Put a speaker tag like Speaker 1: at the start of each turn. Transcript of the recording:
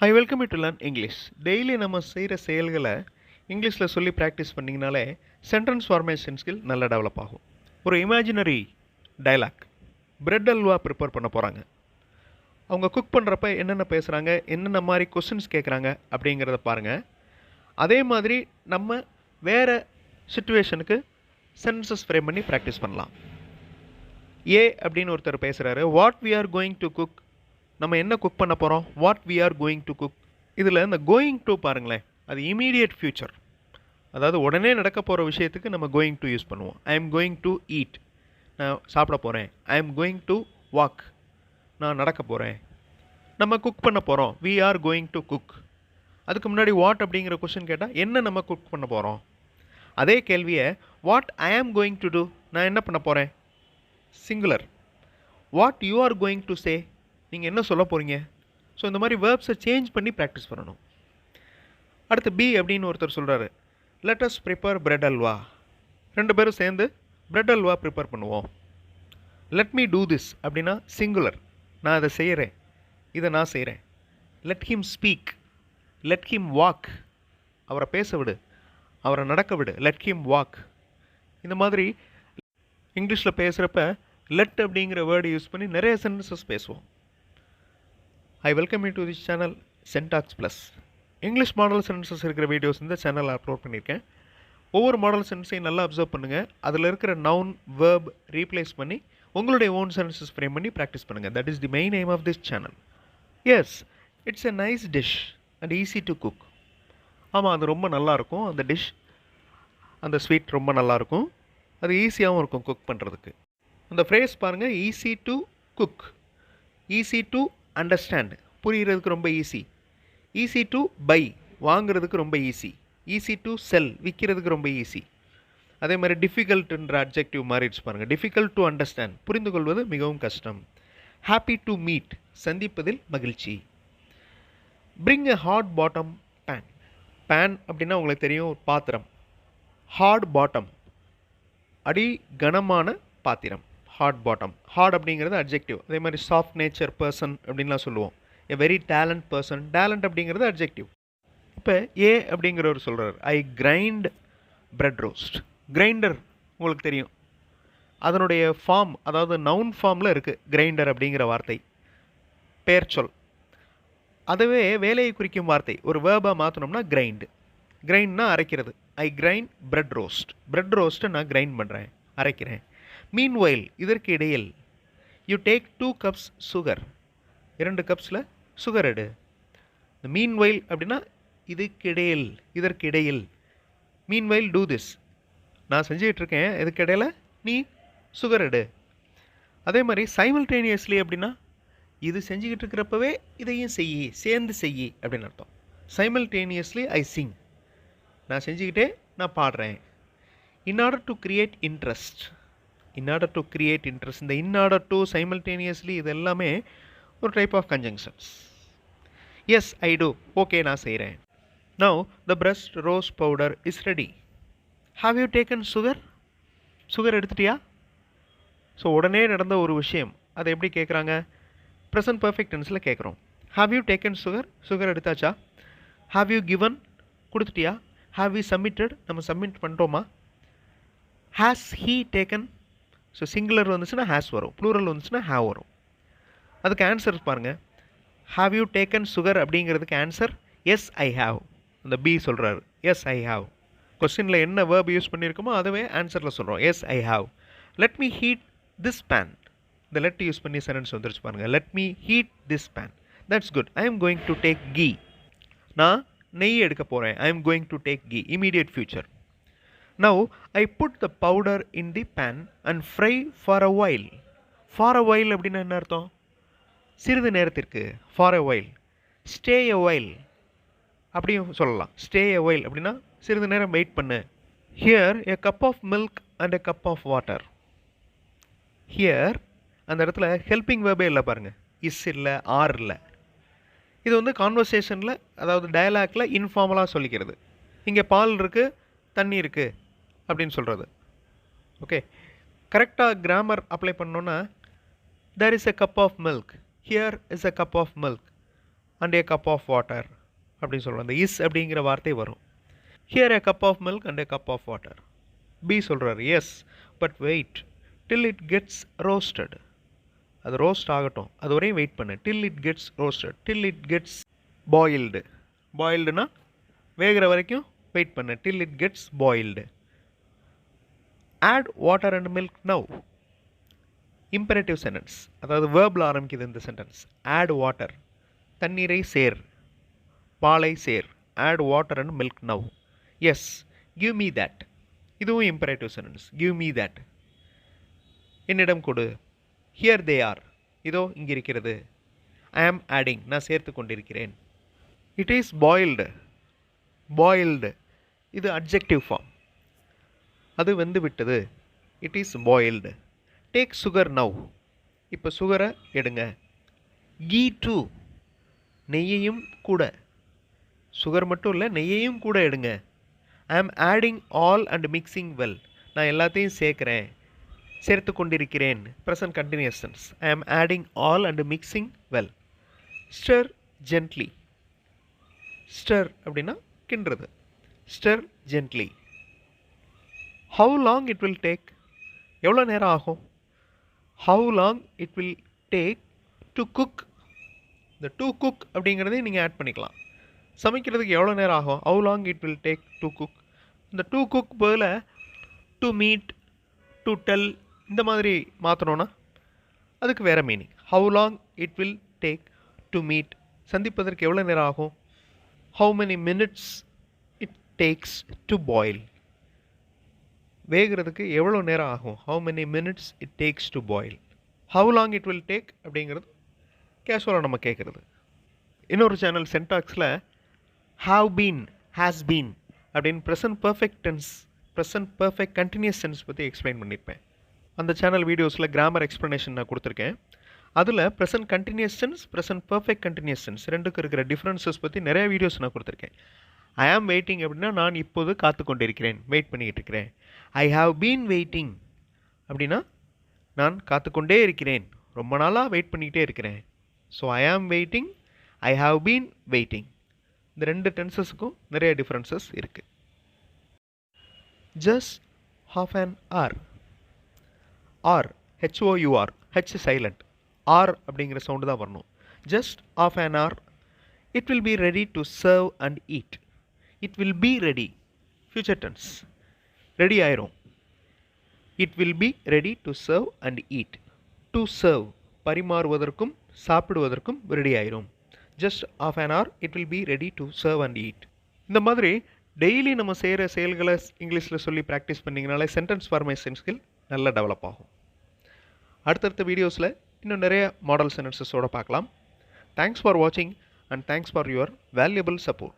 Speaker 1: I welcome you to learn English. Daily நம்ம செய்கிற செயல்களை இங்கிலீஷில் சொல்லி ப்ராக்டிஸ் பண்ணிங்கனாலே சென்டென்ஸ் ஃபார்மேஷன் ஸ்கில் நல்லா டெவலப் ஆகும். ஒரு imaginary dialogue, bread halwa prepare பண்ண போகிறாங்க. அவங்க குக் பண்ணுறப்ப என்னென்ன பேசுகிறாங்க, என்னென்ன மாதிரி கொஸ்டின்ஸ் கேட்குறாங்க அப்படிங்கிறத பாருங்கள். அதே மாதிரி நம்ம வேறு சுச்சுவேஷனுக்கு சென்டென்சஸ் ஃப்ரேம் பண்ணி ப்ராக்டிஸ் பண்ணலாம். ஏ அப்படின்னு ஒருத்தர் பேசுகிறாரு, what we are going to cook, நம்ம என்ன குக் பண்ண போகிறோம், what we are going to cook. இதில் இந்த கோயிங் டு பாருங்களேன், அது இமீடியட் ஃப்யூச்சர், அதாவது உடனே நடக்க போகிற விஷயத்துக்கு நம்ம கோயிங் டு யூஸ் பண்ணுவோம். I am going to eat, நான் சாப்பிட போகிறேன். I am going to walk, நான் நடக்க போகிறேன். நம்ம குக் பண்ண போகிறோம், we are going to cook. அதுக்கு முன்னாடி வாட் அப்படிங்கிற கொஸ்டின் கேட்டால் என்ன நம்ம குக் பண்ண போகிறோம். அதே கேள்வியை what I am going to two, நான் என்ன பண்ண போகிறேன், singular. What you are going to say, நீங்கள் என்ன சொல்ல போகிறீங்க. ஸோ இந்த மாதிரி வேர்ப்ஸை சேஞ்ச் பண்ணி ப்ராக்டிஸ் பண்ணணும். அடுத்து பி அப்படின்னு ஒருத்தர் சொல்கிறாரு, let us prepare bread halwa. ரெண்டு பேரும் சேர்ந்து பிரெட் அல்வா ப்ரிப்பேர் பண்ணுவோம். லெட் மீ டூ திஸ் அப்படின்னா சிங்குலர், நான் அதை செய்கிறேன், இதை நான் செய்கிறேன். Let him speak, let him walk, அவரை பேச விடு, அவரை நடக்க விடு. Let him walk. இந்த மாதிரி இங்கிலீஷில் பேசுகிறப்ப லெட் அப்படிங்கிற வேர்டு யூஸ் பண்ணி நிறைய சென்டென்சஸ் பேசுவோம். I welcome you to this channel Sen Talks Plus. English model sentences இருக்கிற வீடியோஸ் இந்த சேனலில் அப்லோட் பண்ணியிருக்கேன். ஒவ்வொரு மாடல் சென்டென்ஸையும் நல்லா அப்சர்வ் பண்ணுங்கள். அதில் இருக்கிற நவுன் வேர்ப் ரீப்ளேஸ் பண்ணி உங்களுடைய ஓன் சென்டென்சஸ் ஃப்ரேம் பண்ணி ப்ராக்டிஸ் பண்ணுங்கள். That is the main aim of this channel. Yes, it's a nice dish and easy to cook. ஆமாம், அது ரொம்ப நல்லாயிருக்கும். அந்த டிஷ், அந்த ஸ்வீட் ரொம்ப நல்லாயிருக்கும். அது ஈஸியாகவும் இருக்கும் குக் பண்ணுறதுக்கு. அந்த ஃப்ரேஸ் பாருங்கள், easy to cook, easy to understand, புரிகிறதுக்கு ரொம்ப ஈஸி. ஈஸி டு பை, வாங்கிறதுக்கு ரொம்ப ஈஸி. ஈஸி டு செல், விற்கிறதுக்கு ரொம்ப ஈஸி. அதே மாதிரி டிஃபிகல்ட்டுன்ற அட்ஜெக்டிவ் மாறிடுச்சு பாருங்கள். டிஃபிகல்ட் டு அண்டர்ஸ்டாண்ட், புரிந்து கொள்வது மிகவும் கஷ்டம். ஹாப்பி டு மீட், சந்திப்பதில் மகிழ்ச்சி. Bring a hard bottom pan. Pan அப்படின்னா உங்களுக்கு தெரியும், ஒரு பாத்திரம். ஹார்ட் பாட்டம், அடி கனமான பாத்திரம். ஹார்ட் பாட்டம், ஹார்ட் அப்படிங்கிறது அட்ஜெக்டிவ். அதே மாதிரி சாஃப்ட் நேச்சர் பர்சன் அப்படின்லாம் சொல்லுவோம். A very talent person, talent அப்படிங்கிறது அட்ஜெக்டிவ். இப்போ ஏ அப்படிங்கிறவர் சொல்கிறார், ஐ கிரைண்ட் பிரெட் ரோஸ்ட். கிரைண்டர் உங்களுக்கு தெரியும், அதனுடைய ஃபார்ம், அதாவது நவுன் ஃபார்மில் இருக்குது கிரைண்டர் அப்படிங்கிற வார்த்தை, பெயர் சொல். அதுவே வேலையை குறிக்கும் வார்த்தை ஒரு வேர்பாக மாற்றணும்னா கிரைண்டு. கிரைண்ட்னா அரைக்கிறது. I grind bread roast, bread ரோஸ்ட்டை நான் கிரைண்ட் பண்ணுறேன், அரைக்கிறேன். மீன்வைல், இதற்கு இடையில். யூ டேக் 2 cups சுகர், 2 கப்ஸில் சுகர் எடு. இந்த மீன்வைல் அப்படின்னா இதுக்கிடையில், இதற்கிடையில். மீன்வைல் டூ திஸ், நான் செஞ்சுக்கிட்டு இருக்கேன், இதுக்கிடையில் நீ சுகர் எடு. அதே மாதிரி சைமல்டேனியஸ்லி அப்படின்னா இது செஞ்சுக்கிட்டு இருக்கிறப்பவே இதையும் செய்யி, சேர்ந்து செய்யி அப்படின்னு அர்த்தம். சைமல்டேனியஸ்லி ஐ சிங், நான் செஞ்சுக்கிட்டே நான் பாடுறேன். In order to create interest, in order to create interest. இந்த in order to, simultaneously, இது எல்லாமே ஒரு type of conjunctions. Yes I do, okay நான் செய்கிறேன். Now the bread roast powder is ready. Have you taken sugar, sugar எடுத்துட்டியா. So உடனே நடந்த ஒரு விஷயம், அதை எப்படி கேட்குறாங்க, ப்ரெசன்ட் பர்ஃபெக்ட் டென்ஸில் கேட்குறோம். Have you taken sugar, sugar எடுத்தாச்சா. ஹாவ் யூ கிவன், கொடுத்துட்டியா. ஹாவ் யூ சப்மிட்டட், நம்ம சப்மிட் பண்ணிட்டோமா. Has he taken. So singular வந்துச்சுன்னா ஹேஸ் வரும், ப்ளூரல் வந்துச்சுன்னா ஹேவ் வரும். அதுக்கு ஆன்சர் பாருங்கள். ஹாவ் யூ டேக்கன் சுகர் அப்படிங்கிறதுக்கு ஆன்சர் எஸ் ஐ ஹாவ். அந்த பி சொல்கிறாரு, எஸ் ஐ ஹாவ். கொஸ்டினில் என்ன வேர்ப் யூஸ் பண்ணியிருக்கோமோ அதுவே ஆன்சரில் சொல்கிறோம், yes I have. Let me heat this pan. இந்த லெட் யூஸ் பண்ணி சென்டென்ஸ் வந்துருச்சு பாருங்கள். Let me heat this pan, that's good. I am going to take ghee, நான் நெய் எடுக்க போகிறேன். I am going to take ghee, immediate future. Now I put the powder in the pan and fry for a while. For a while அப்படின்னா என்ன அர்த்தம், சிறிது நேரத்திற்கு. For a while, stay a while அப்படியும் சொல்லலாம். Stay a while அப்படின்னா சிறிது நேரம் வெயிட் பண்ணு. Here a cup of milk and a cup of water. Here அந்த இடத்துல ஹெல்பிங் வேர்பே இல்லை பாருங்கள், இஸ் இல்லை, ஆர் இல்லை. இது வந்து கான்வர்சேஷனில், அதாவது டயலாக்ல இன்ஃபார்மலாக சொல்லிக்கிறது. இங்கே பால் இருக்குது, தண்ணி இருக்குது அப்படின்னு சொல்கிறது. ஓகே, கரெக்டாக கிராமர் அப்ளை பண்ணோன்னா, there is a cup of milk, here is a cup of milk. And a cup of water அப்படின்னு சொல்கிறோம். அந்த இஸ் அப்படிங்கிற வார்த்தை வரும். Here a cup of milk and a cup of water. B சொல்கிறார் yes but wait till it gets roasted. அது roast ஆகட்டும், அது வரையும் வெயிட் பண்ணு. Till it gets roasted, till it gets boiled. பாயில்டுனா வேகிற வரைக்கும் வெயிட் பண்ணு. Till it gets boiled. Add water and milk now. Imperative sentence, அதாவது வேர்பில் ஆரம்பிக்குது இந்த சென்டென்ஸ். ஆட் வாட்டர், தண்ணீரை சேர், பாலை சேர். Add water and milk now. Yes give me that. இதுவும் imperative sentence. Give me that, என்னிடம் கொடு. ஹியர் தே ஆர், இதோ இங்கே இருக்கிறது. ஐ ஆம் ஆடிங், நான் சேர்த்து கொண்டிருக்கிறேன். It is boiled. பாயில்டு இது அட்ஜெக்டிவ் ஃபார்ம், அது வெந்து விட்டது. It is boiled. Take sugar now, இப்போ சுகரை எடுங்க. கீ டூ, நெய்யையும் கூட. சுகர் மட்டும் இல்லை, நெய்யையும் கூட எடுங்க. ஐ am adding all and mixing well, நான் எல்லாத்தையும் சேர்க்குறேன், சேர்த்து கொண்டிருக்கிறேன். Present continuous tense. I am adding all and mixing well. Stir gently. Stir அப்படின்னா கிண்டுறது. Stir gently. How long it will take, எவ்வளோ நேரம் ஆகும். How long it will take to cook. இந்த டு குக் அப்படிங்கிறதையும் நீங்கள் ஆட் பண்ணிக்கலாம். சமைக்கிறதுக்கு எவ்வளோ நேரம் ஆகும். How long it will take to cook. இந்த டு குக் பதில் டு மீட், டு டெல் இந்த மாதிரி மாற்றணுன்னா அதுக்கு வேறு meaning. How long it will take to meet, சந்திப்பதற்கு எவ்வளோ நேரம் ஆகும். How many minutes it takes to boil, வேகிறதுக்கு எவ்வளோ நேரம் ஆகும். How many minutes it takes to boil. How long it will take அப்படிங்கிறது கேஷுவலாக நம்ம கேட்குறது. இன்னொரு சேனல் சென்டாக்ஸில் ஹாவ் பீன், ஹேஸ் பீன் அப்படின்னு present perfect tense, present perfect continuous tense பற்றி எக்ஸ்பிளைன் பண்ணியிருப்பேன். அந்த சேனல் வீடியோஸில் கிராமர் எக்ஸ்ப்ளனேஷன் நான் கொடுத்துருக்கேன். அதில் present continuous tense, present perfect continuous tense ரெண்டுக்கு இருக்கிற டிஃப்ரென்சஸ் பற்றி நிறைய வீடியோஸ் நான் கொடுத்துருக்கேன். ஐ ஆம் வெயிட்டிங் அப்படின்னா நான் இப்போது காத்து கொண்டிருக்கிறேன், வெயிட் பண்ணிக்கிட்டு இருக்கிறேன். ஐ ஹாவ் பீன் வெயிட்டிங் அப்படின்னா நான் காத்துக்கொண்டே இருக்கிறேன், ரொம்ப நாளாக வெயிட் பண்ணிக்கிட்டே இருக்கிறேன். So I am waiting, I have been waiting. இந்த ரெண்டு டென்சஸுக்கும் நிறைய டிஃப்ரென்சஸ் இருக்குது. Just half an hour. Hour H O U R, H silent, our அப்படிங்கிற சவுண்டு தான் வரணும். Just half an hour. It will be ready to serve and eat. It will be ready, future tense, ready ஆயிரும். It will be ready to serve and eat. To serve பரிமாறுவதற்கும் சாப்பிடுவதற்கும் ready ஆயிரும். Just half an hour it will be ready to serve and eat. இந்த மாதிரி daily நம்ம செய்கிற செயல்களை இங்கிலீஷில் சொல்லி ப்ராக்டிஸ் பண்ணிங்கனாலே சென்டென்ஸ் ஃபார்மேஷன் ஸ்கில் நல்லா டெவலப் ஆகும். அடுத்தடுத்த வீடியோஸில் இன்னும் நிறைய மாடல் சென்டென்சஸோடு பார்க்கலாம். தேங்க்ஸ் ஃபார் வாட்சிங் and thanks for your valuable support.